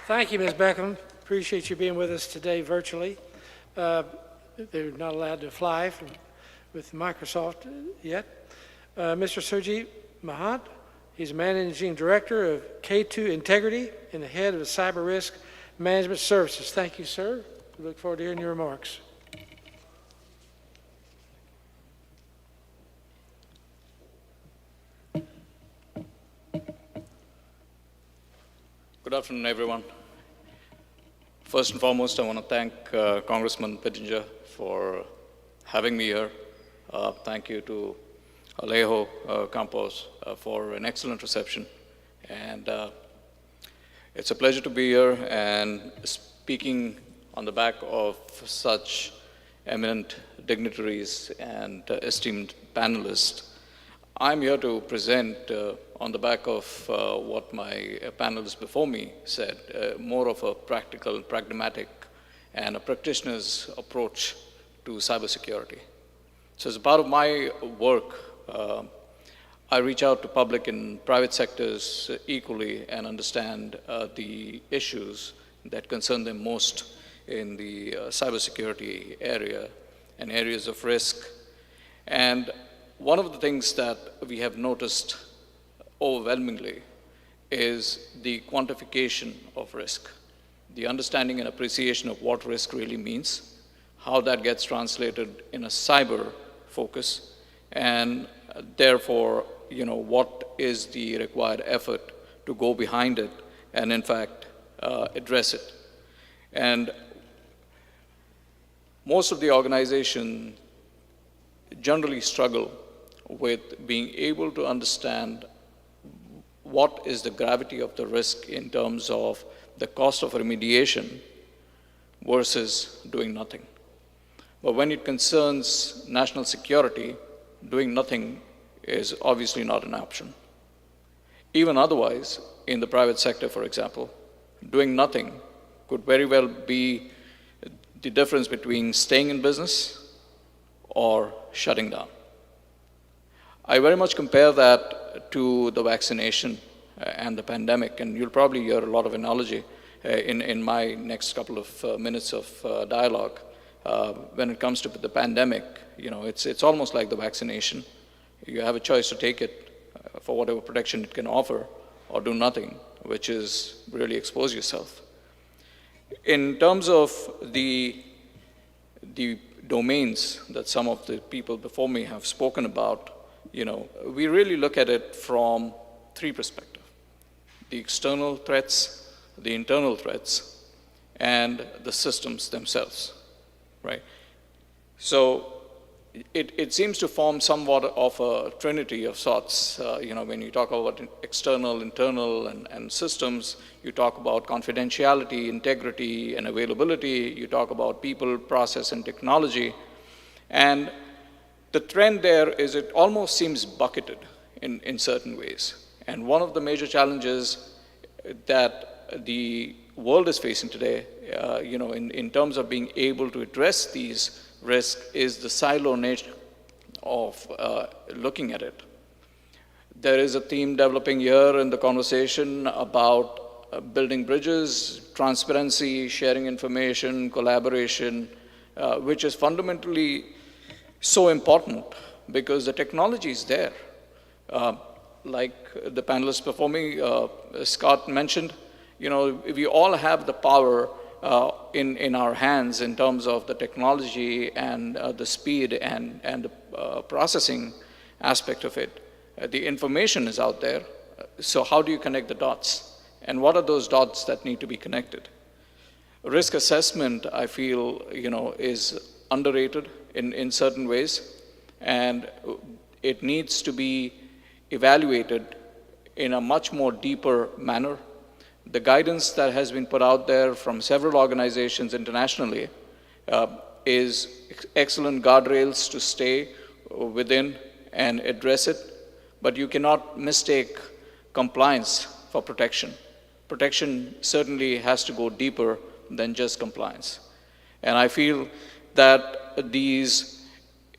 Thank you, Ms. Beckham. Appreciate you being with us today virtually. They're not allowed to fly with Microsoft yet. Mr. Surjit Mahant, he's Managing Director of K2 Integrity and the Head of the Cyber Risk Management Services. Thank you, sir. We look forward to hearing your remarks. Good afternoon, everyone. First and foremost, I want to thank Congressman Pittenger for having me here. Thank you to Alejo Campos for an excellent reception. And it's a pleasure to be here and speaking on the back of such eminent dignitaries and esteemed panelists. I'm here to present on the back of what my panelists before me said, more of a practical, pragmatic, and a practitioner's approach to cybersecurity. So as a part of my work, I reach out to public and private sectors equally and understand the issues that concern them most in the cybersecurity area and areas of risk. And one of the things that we have noticed overwhelmingly is the quantification of risk, the understanding and appreciation of what risk really means, how that gets translated in a cyber focus, and therefore, what is the required effort to go behind it and in fact address it. And most of the organizations generally struggle with being able to understand what is the gravity of the risk in terms of the cost of remediation versus doing nothing. But when it concerns national security, doing nothing is obviously not an option. Even otherwise, in the private sector, for example, doing nothing could very well be the difference between staying in business or shutting down. I very much compare that to the vaccination and the pandemic, and you'll probably hear a lot of analogy in my next couple of minutes of dialogue. When it comes to the pandemic, it's almost like the vaccination. You have a choice to take it for whatever protection it can offer, or do nothing, which is really expose yourself. In terms of the domains that some of the people before me have spoken about, we really look at it from three perspectives: the external threats, the internal threats, and the systems themselves, right? So it seems to form somewhat of a trinity of sorts. When you talk about external, internal, and systems, you talk about confidentiality, integrity, and availability. You talk about people, process, and technology. And the trend there is it almost seems bucketed in certain ways. And one of the major challenges that the world is facing today, in terms of being able to address these risks, is the silo nature of looking at it. There is a theme developing here in the conversation about building bridges, transparency, sharing information, collaboration, which is fundamentally so important because the technology is there. Like the panelists before me, Scott mentioned, we all have the power in our hands in terms of the technology and the speed and the processing aspect of it. The information is out there, so how do you connect the dots? And what are those dots that need to be connected? Risk assessment, I feel, is underrated in certain ways, and it needs to be evaluated in a much more deeper manner. The guidance that has been put out there from several organizations internationally is excellent guardrails to stay within and address it, but you cannot mistake compliance for protection. Protection certainly has to go deeper than just compliance. And I feel that these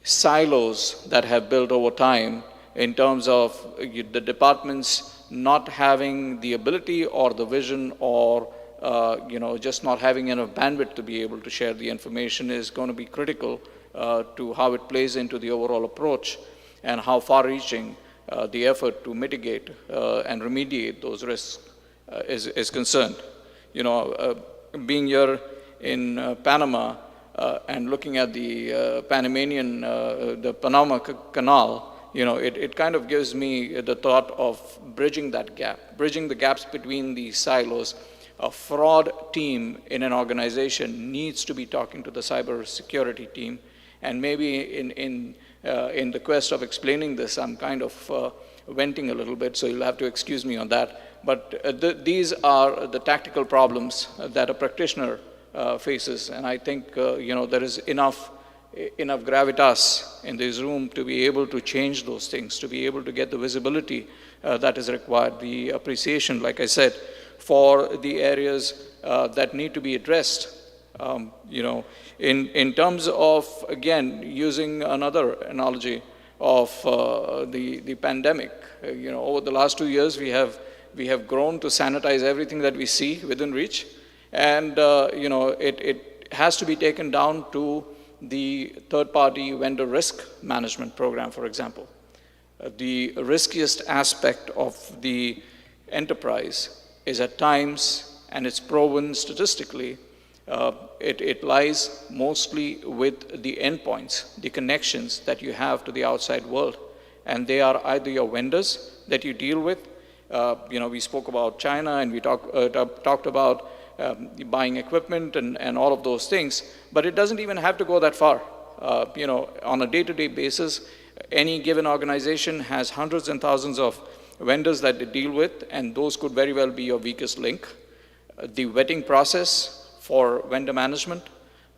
silos that have built over time in terms of the departments not having the ability or the vision or just not having enough bandwidth to be able to share the information is going to be critical to how it plays into the overall approach and how far-reaching the effort to mitigate and remediate those risks is concerned. Being here in Panama and looking at the Panamanian, the Panama Canal, it kind of gives me the thought of bridging that gap, bridging the gaps between the silos. A fraud team in an organization needs to be talking to the cybersecurity team, and maybe in the quest of explaining this, I'm kind of venting a little bit, so you'll have to excuse me on that. But these are the tactical problems that a practitioner faces, and I think there is enough gravitas in this room to be able to change those things, to be able to get the visibility that is required, the appreciation, like I said, for the areas that need to be addressed. In terms of, again, using another analogy of the pandemic, over the last 2 years we have grown to sanitize everything that we see within reach, and it has to be taken down to the third-party vendor risk management program, for example. The riskiest aspect of the enterprise is at times, and it's proven statistically, it lies mostly with the endpoints, the connections that you have to the outside world. And they are either your vendors that you deal with. We spoke about China, and we talked about buying equipment and all of those things, but it doesn't even have to go that far. On a day-to-day basis, any given organization has hundreds and thousands of vendors that they deal with, and those could very well be your weakest link. The vetting process for vendor management,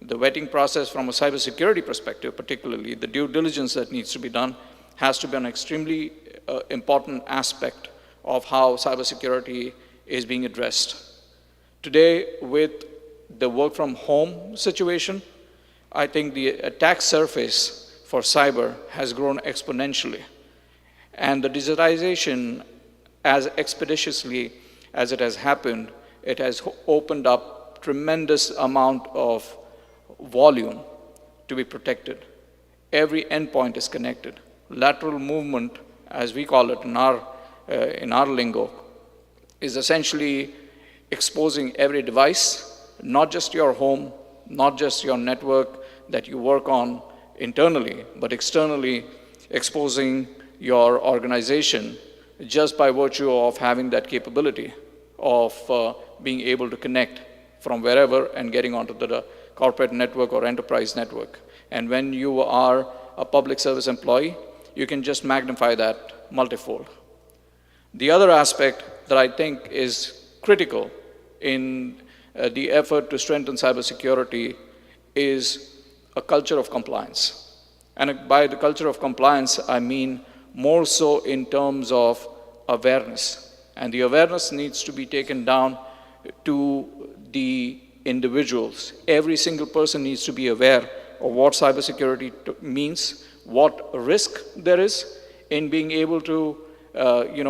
the vetting process from a cybersecurity perspective, particularly the due diligence that needs to be done, has to be an extremely important aspect of how cybersecurity is being addressed. Today, with the work from home situation, I think the attack surface for cyber has grown exponentially. And the digitization, as expeditiously as it has happened, it has opened up tremendous amount of volume to be protected. Every endpoint is connected. Lateral movement, as we call it in our lingo, is essentially exposing every device, not just your home, not just your network that you work on internally, but externally exposing your organization just by virtue of having that capability of being able to connect from wherever and getting onto the corporate network or enterprise network. And when you are a public service employee, you can just magnify that multifold. The other aspect that I think is critical in the effort to strengthen cybersecurity is a culture of compliance. And by the culture of compliance, I mean more so in terms of awareness. And the awareness needs to be taken down to the individuals. Every single person needs to be aware of what cybersecurity means, what risk there is in being able to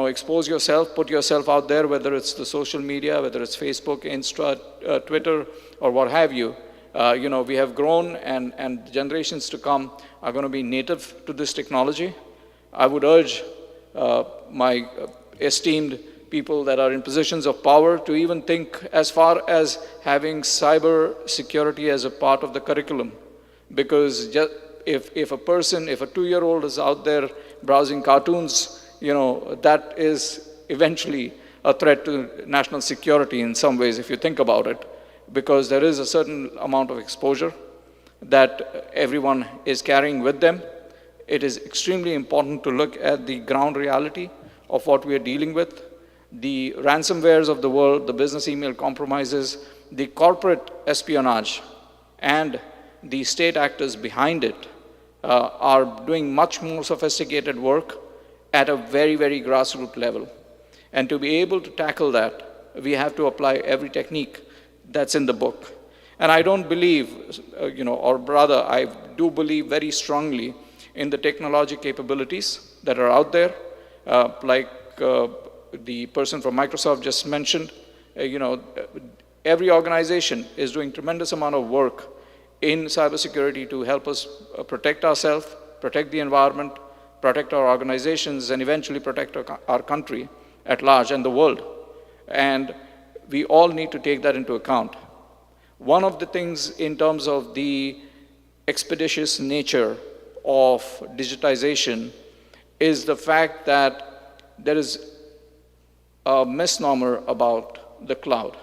expose yourself, put yourself out there, whether it's the social media, whether it's Facebook, Insta, Twitter, or what have you. We have grown, and generations to come are going to be native to this technology. I would urge my esteemed people that are in positions of power to even think as far as having cyber security as a part of the curriculum. Because if a 2-year-old is out there browsing cartoons, that is eventually a threat to national security in some ways, if you think about it, because there is a certain amount of exposure that everyone is carrying with them. It is extremely important to look at the ground reality of what we are dealing with. The ransomwares of the world, the business email compromises, the corporate espionage, and the state actors behind it are doing much more sophisticated work at a very, very grassroots level. And to be able to tackle that, we have to apply every technique that's in the book. And I don't believe, or rather, I do believe very strongly in the technology capabilities that are out there, like the person from Microsoft just mentioned. every organization is doing tremendous amount of work in cybersecurity to help us protect ourselves, protect the environment, protect our organizations, and eventually protect our country at large and the world. And we all need to take that into account. One of the things in terms of the expeditious nature of digitization is the fact that there is a misnomer about the cloud.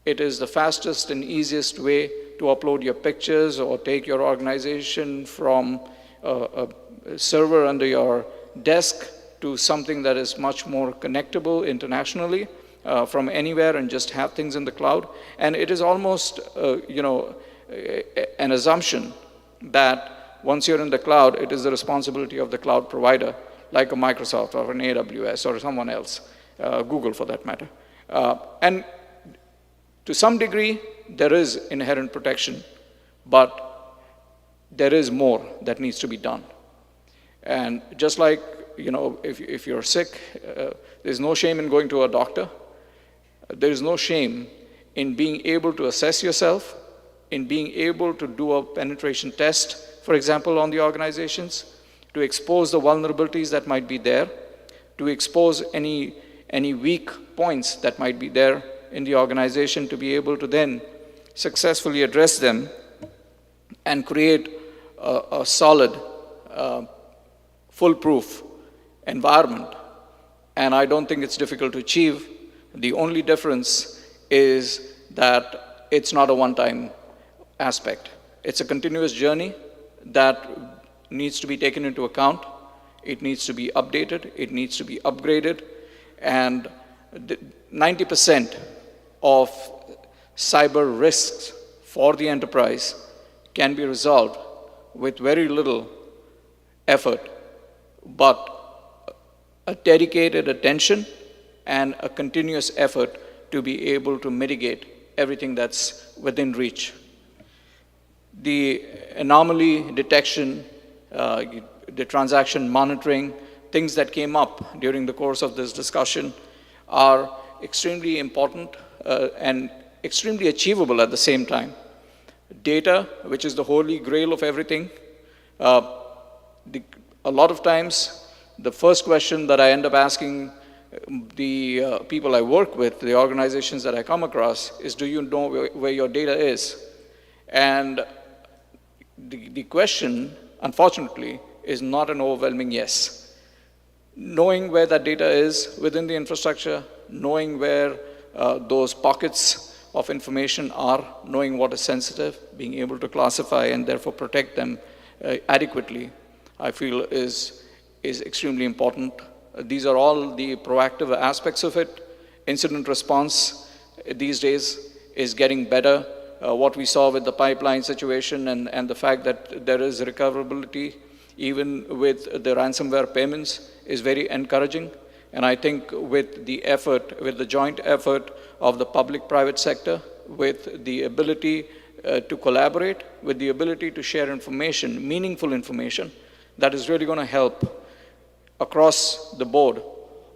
It is the fastest and easiest way to upload your pictures or take your organization from a server under your desk to something that is much more connectable internationally from anywhere and just have things in the cloud. And it is almost, an assumption that once you're in the cloud, it is the responsibility of the cloud provider, like a Microsoft or an AWS or someone else, Google for that matter. And to some degree, there is inherent protection, but there is more that needs to be done. And just like, if you're sick, there's no shame in going to a doctor. There's no shame in being able to assess yourself, in being able to do a penetration test, for example, on the organizations, to expose the vulnerabilities that might be there, to expose any weak points that might be there in the organization, to be able to then successfully address them and create a solid, foolproof environment. And I don't think it's difficult to achieve. The only difference is that it's not a one-time aspect. It's a continuous journey that needs to be taken into account. It needs to be updated. It needs to be upgraded. And 90% of cyber risks for the enterprise can be resolved with very little effort, but a dedicated attention and a continuous effort to be able to mitigate everything that's within reach. The anomaly detection, the transaction monitoring, things that came up during the course of this discussion are extremely important and extremely achievable at the same time. Data, which is the holy grail of everything, a lot of times the first question that I end up asking the people I work with, the organizations that I come across, is, do you know where your data is? And the question, unfortunately, is not an overwhelming yes. Knowing where that data is within the infrastructure, knowing where those pockets of information are, knowing what is sensitive, being able to classify and therefore protect them adequately, I feel is extremely important. These are all the proactive aspects of it. Incident response these days is getting better. What we saw with the pipeline situation and the fact that there is recoverability even with the ransomware payments is very encouraging. And I think with the effort, with the joint effort of the public-private sector, with the ability to collaborate, with the ability to share information, meaningful information, that is really going to help across the board,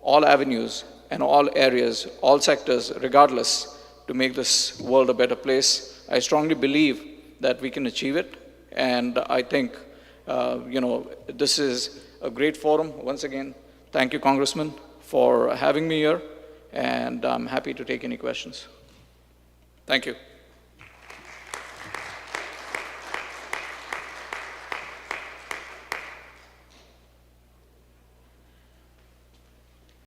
all avenues and all areas, all sectors, regardless, to make this world a better place. I strongly believe that we can achieve it, and I think this is a great forum. Once again, thank you, Congressman, for having me here, and I'm happy to take any questions. Thank you.